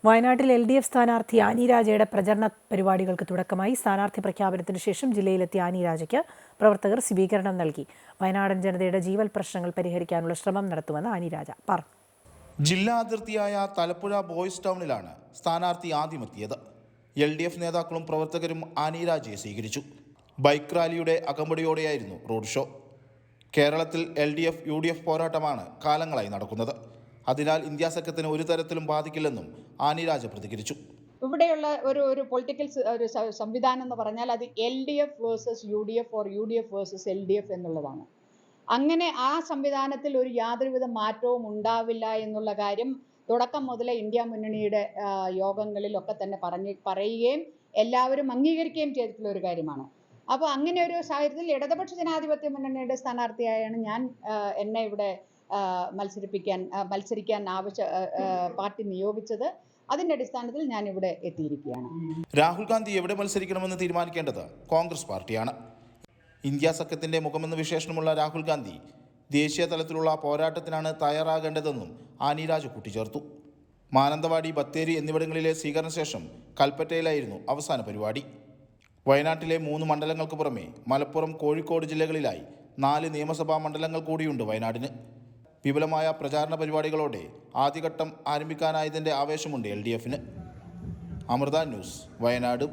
വയനാട്ടിൽ LDF സ്ഥാനാർത്ഥി Annie രാജയുടെ പ്രചരണ പരിപാടികൾക്ക് തുടക്കമായി. സ്ഥാനാർത്ഥി പ്രഖ്യാപനത്തിന് ശേഷം ജില്ലയിലെത്തിയ ആനി രാജയ്ക്ക് പ്രവർത്തകർ സ്വീകരണം നൽകി. വയനാടൻ ജനതയുടെ ജീവൽ പ്രശ്നങ്ങൾ പരിഹരിക്കാനുള്ള ശ്രമം നടത്തുമെന്ന് ആനി രാജ പറഞ്ഞു. ജില്ലാ അതിർത്തിയായ തലപ്പുഴ ബോയ്സ് ടൗണിലാണ് സ്ഥാനാർത്ഥി ആദ്യമെത്തിയത്. LDF നേതാക്കളും പ്രവർത്തകരും ആനി രാജയെ സ്വീകരിച്ചു. ബൈക്ക് റാലിയുടെ അകമ്പടിയോടെയായിരുന്നു റോഡ് ഷോ. കേരളത്തിൽ LDF UDF പോരാട്ടമാണ് കാലങ്ങളായി നടക്കുന്നത്. അതിനാൽ ഇന്ത്യ സഖ്യത്തിന് ഒരു തരത്തിലും ബാധിക്കില്ലെന്നും ആനി രാജ പ്രതികരിച്ചു. ഇവിടെയുള്ള ഒരു പൊളിറ്റിക്കൽ സംവിധാനം എന്ന് പറഞ്ഞാൽ അത് LDF versus UDF or UDF versus LDF എന്നുള്ളതാണ്. അങ്ങനെ ആ സംവിധാനത്തിൽ ഒരു യാതൊരുവിധ മാറ്റവും ഉണ്ടാവില്ല എന്നുള്ള കാര്യം തുടക്കം മുതലേ ഇന്ത്യ മുന്നണിയുടെ യോഗങ്ങളിലൊക്കെ തന്നെ പറയുകയും എല്ലാവരും അംഗീകരിക്കുകയും ചെയ്തിട്ടുള്ള ഒരു കാര്യമാണ്. അപ്പോൾ അങ്ങനെ ഒരു സാഹചര്യത്തിൽ ഇടതുപക്ഷ ജനാധിപത്യ മുന്നണിയുടെ സ്ഥാനാർത്ഥിയായാണ് എന്നെ ഇവിടെ മത്സരിക്കാൻ പാർട്ടി നിയോഗിച്ചത്. അതിന്റെ അടിസ്ഥാനത്തിൽ ഞാൻ ഇവിടെ എത്തിയിരിക്കുകയാണ്. രാഹുൽ ഗാന്ധി എവിടെ മത്സരിക്കണമെന്ന് തീരുമാനിക്കേണ്ടത് കോൺഗ്രസ് പാർട്ടിയാണ്. ഇന്ത്യ സഖ്യത്തിന്റെ മുഖമെന്ന് വിശേഷണമുള്ള രാഹുൽ ഗാന്ധി ദേശീയ തലത്തിലുള്ള പോരാട്ടത്തിനാണ് തയ്യാറാകേണ്ടതെന്നും ആനി രാജ കൂട്ടിച്ചേർത്തു. മാനന്തവാടി, ബത്തേരി എന്നിവിടങ്ങളിലെ സ്വീകരണ ശേഷം കൽപ്പറ്റയിലായിരുന്നു അവസാന പരിപാടി. വയനാട്ടിലെ 3 മണ്ഡലങ്ങൾക്ക് പുറമെ മലപ്പുറം, കോഴിക്കോട് ജില്ലകളിലായി 4 നിയമസഭാ മണ്ഡലങ്ങൾ കൂടിയുണ്ട് വയനാടിന്. വിപുലമായ പ്രചാരണ പരിപാടികളോടെ ആദ്യഘട്ടം ആരംഭിക്കാനായതിൻ്റെ ആവേശമുണ്ട് LDFന്. അമൃത ന്യൂസ്, വയനാട്.